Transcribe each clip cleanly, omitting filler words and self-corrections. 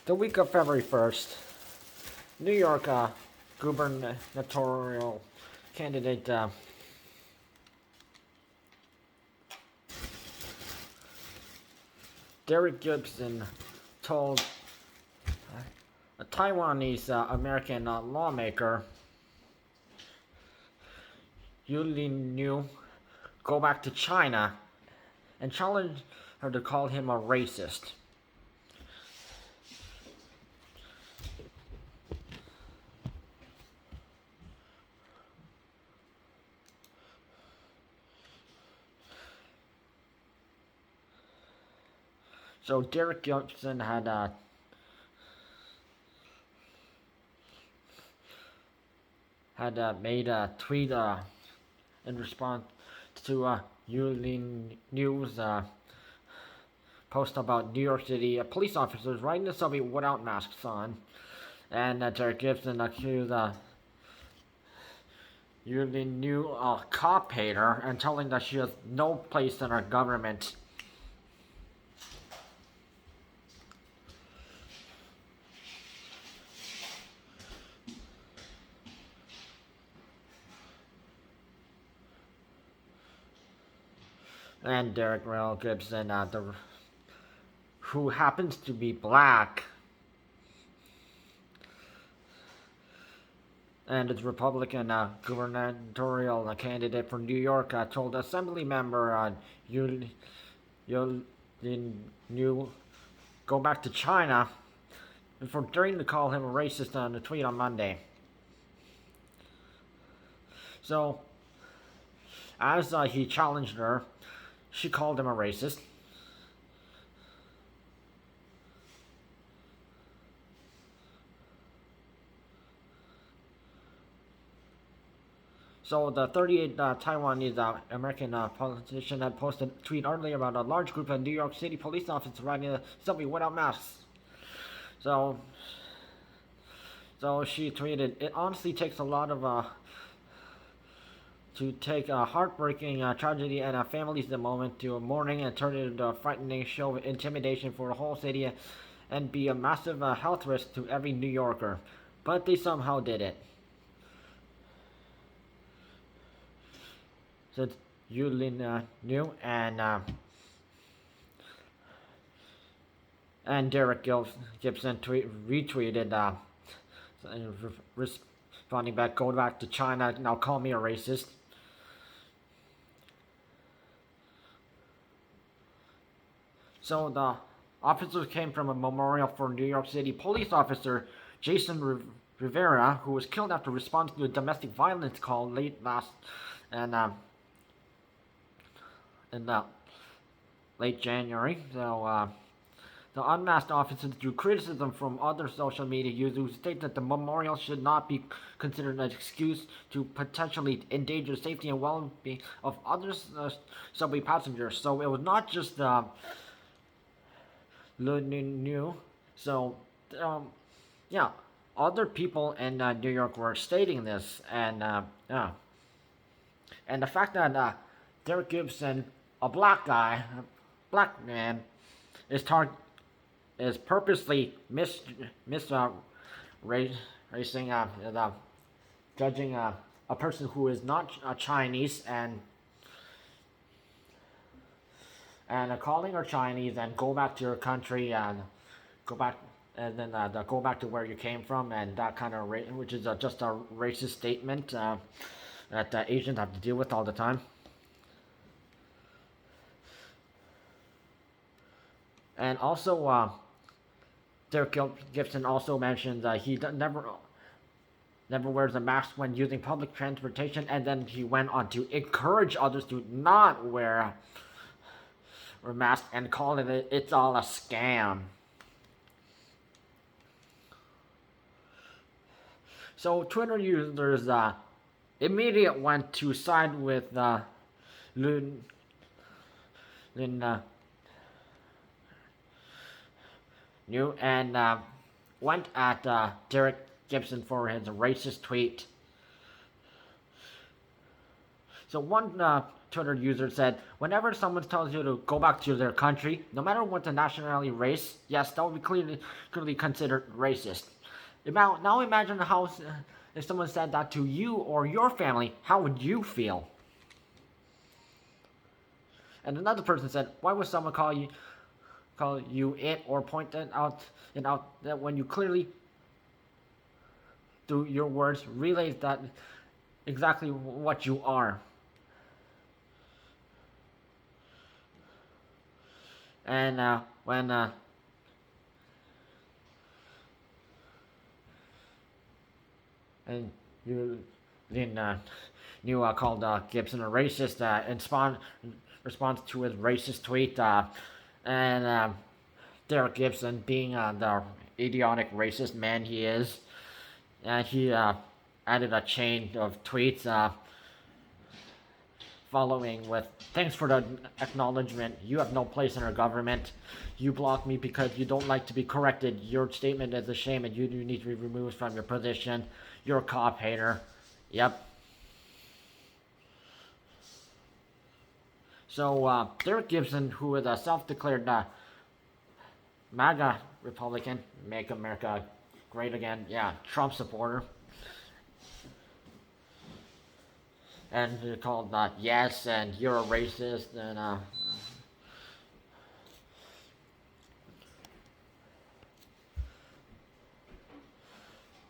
The week of February 1st, New York gubernatorial candidate Derrick Gibson told a Taiwanese American lawmaker Yuh-Line Niou go back to China and challenged her to call him a racist. So Derrick Gibson had made a tweet in response to Yu-Line Niou's post about New York City police officers riding the subway without masks on, and Derrick Gibson accused Yu-Line Niou a cop hater and telling that she has no place in our government. And Derrick Gibson, who happens to be black, and is Republican gubernatorial candidate for New York, told Assembly member Yuh-Line Niou go back to China for daring to call him a racist on a tweet on Monday. So, as he challenged her, she called him a racist. So the 38 Taiwanese American politician had posted a tweet earlier about a large group of New York City police officers riding the subway without masks. So she tweeted, "It honestly takes a lot of to take a heartbreaking tragedy and families the moment to a mourning and turn it into a frightening show of intimidation for the whole city and be a massive health risk to every New Yorker. But they somehow did it." Said Yuh-Line Niou and Derrick Gibson retweeted responding back, "Go back to China, now call me a racist." So the officers came from a memorial for New York City police officer Jason Rivera, who was killed after responding to a domestic violence call late late January. So the unmasked officers drew criticism from other social media users who state that the memorial should not be considered an excuse to potentially endanger the safety and well-being of other subway passengers. So it was not just Niou. So yeah, other people in New York were stating this, and the fact that Derrick Gibson, a black man, is purposely judging a person who is not Chinese and calling her Chinese and go back to your country and go back and then go back to where you came from, and that kind of which is just a racist statement that Asians have to deal with all the time. And also, Derrick Gibson also mentioned he never wears a mask when using public transportation, and then he went on to encourage others to not wear a mask and call it's all a scam. So Twitter users immediately went to side with Niou and went at Derrick Gibson for his racist tweet. So one Twitter user said, whenever someone tells you to go back to their country, no matter what the nationality, race, yes, that would be clearly considered racist. Now imagine how if someone said that to you or your family, how would you feel? And another person said, why would someone call you it or point out that when you clearly through your words relay that exactly what you are. And when and Yuh-Line Niou called Gibson a racist in response to his racist tweet, and Derrick Gibson, being the idiotic racist man he is, he added a chain of tweets following with, thanks for the acknowledgement, you have no place in our government, you block me because you don't like to be corrected, your statement is a shame and you need to be removed from your position, you're a cop hater. Yep. So Derrick Gibson, who is a self-declared MAGA Republican, Make America Great Again, yeah, Trump supporter, and he called yes, and you're a racist,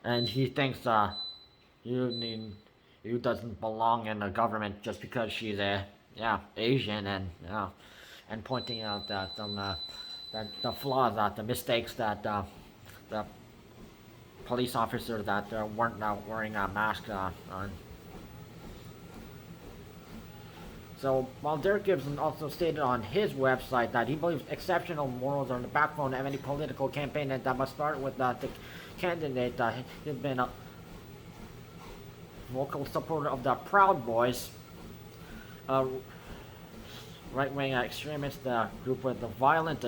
and he thinks you doesn't belong in the government just because she's Asian, and pointing out that that the flaws, the mistakes that the police officers that weren't wearing a mask on. So, while Derrick Gibson also stated on his website that he believes exceptional morals are the backbone of any political campaign and that must start with the candidate, he's been a vocal supporter of the Proud Boys, right-wing extremist group with a violent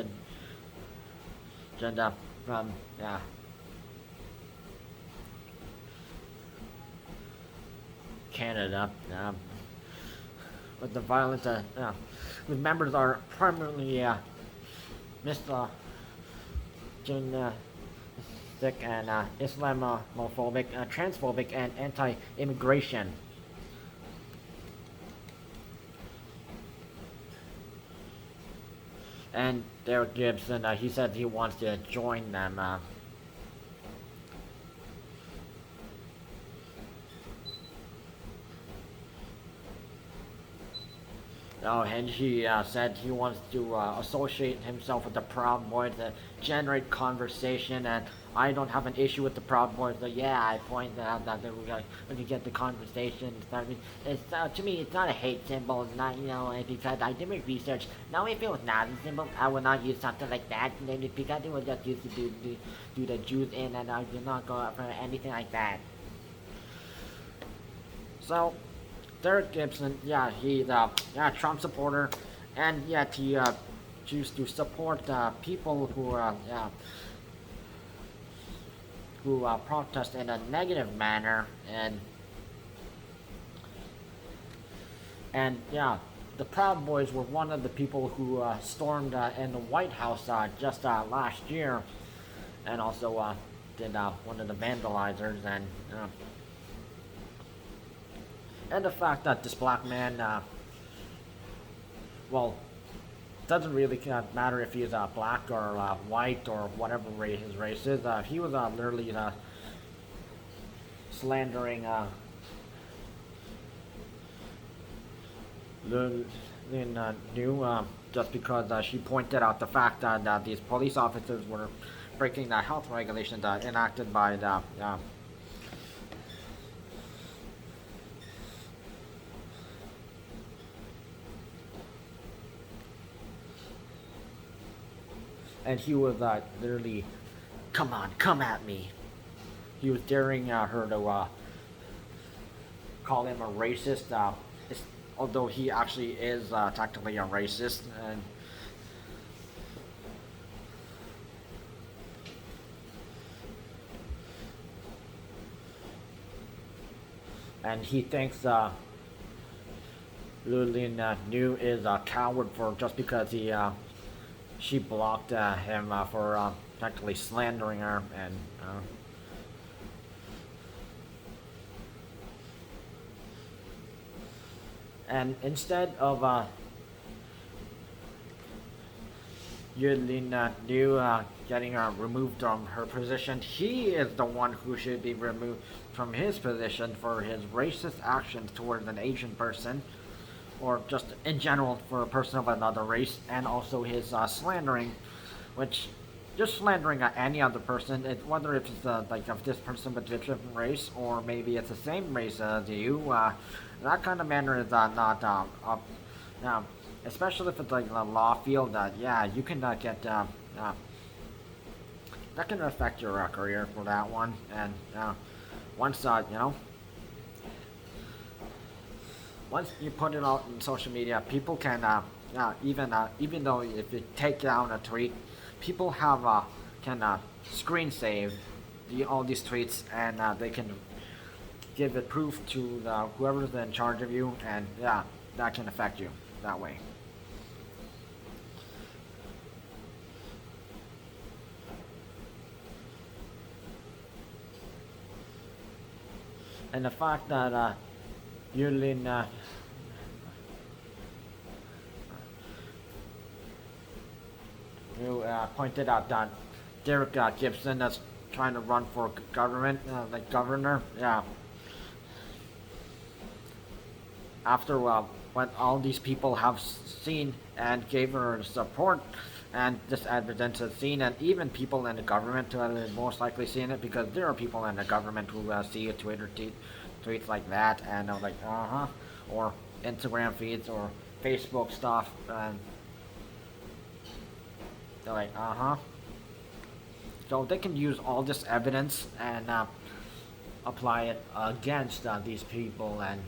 agenda from, Canada. With the violence, whose members are primarily Mr. And Islamophobic, transphobic, and anti-immigration. And Derrick Gibson, he said he wants to join them. And he said he wants to associate himself with the Proud Boys to generate conversation, and I don't have an issue with the Proud Boys. So yeah, I point out that we can get the conversation started. It's to me, it's not a hate symbol. It's not, because I did my research. Now, if it was not a symbol, I would not use something like that. And then because it was just used to do the Jews in, and I did not go out for anything like that. So. Derrick Gibson, he's a Trump supporter, and yet he chooses to support people who protest in a negative manner, and the Proud Boys were one of the people who stormed in the White House just last year, and also did one of the vandalizers, and the fact that this black man, doesn't really matter if he's black or white or whatever his race is. He was literally slandering Yuh-Line Niou just because she pointed out the fact that these police officers were breaking the health regulations enacted by the and he was literally, come on, come at me. He was daring her to call him a racist, although he actually is technically a racist. And he thinks Yuh-Line Niou is a coward for just because she blocked him for technically slandering her and instead of Yuh-Line Niou getting removed from her position, he is the one who should be removed from his position for his racist actions towards an Asian person, or just in general for a person of another race, and also his slandering, which just slandering any other person, whether it's like of this person with a different race, or maybe it's the same race as you, that kind of manner is not up. Especially if it's like the law field, yeah, you can get that can affect your career for that one, and once once you put it out in social media, people can even though if you take down a tweet, people can screen save all these tweets, and they can give it proof to whoever's in charge of you, and yeah, that can affect you that way. And the fact that Yuh-Line pointed out that Derrick Gibson that's trying to run for government, like governor, yeah. After what all these people have seen and gave her support, and this evidence has seen, and even people in the government who have most likely seen it, because there are people in the government who see a Twitter tweets like that, and are like, or Instagram feeds or Facebook stuff, and they're like, So they can use all this evidence and apply it against these people, and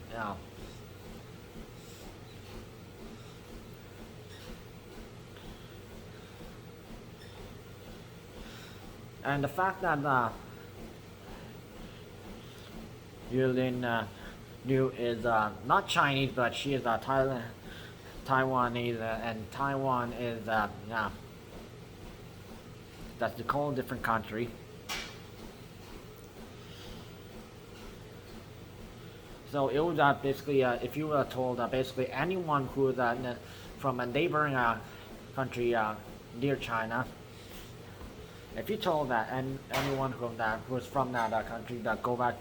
and the fact that Yuh-Line Niou is not Chinese, but she is Taiwanese, and Taiwan is that's a whole different country. So it was basically if you were told basically anyone who is from a neighboring country near China. If you told that anyone who was from that country that go back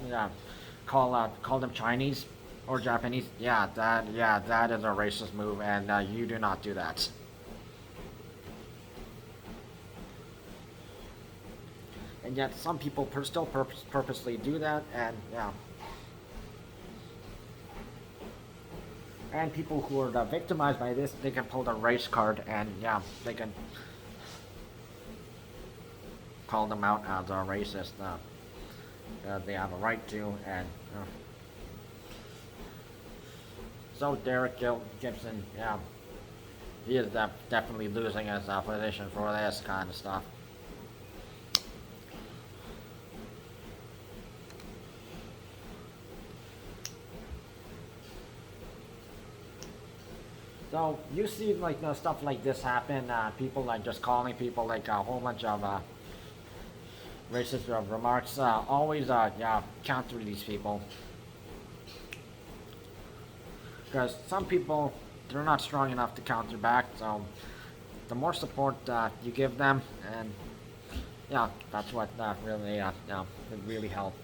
call them Chinese or Japanese, that is a racist move, and you do not do that. And yet some people still purposely do that, and and people who are victimized by this, they can pull the race card, and they can call them out as a racist. They have a right to, and so Derrick Gibson, he is definitely losing his position for this kind of stuff. So you see like stuff like this happen, people like just calling people like a whole bunch of racist remarks, always counter these people, because some people, they're not strong enough to counter back. So the more support you give them, and that's what really would really help.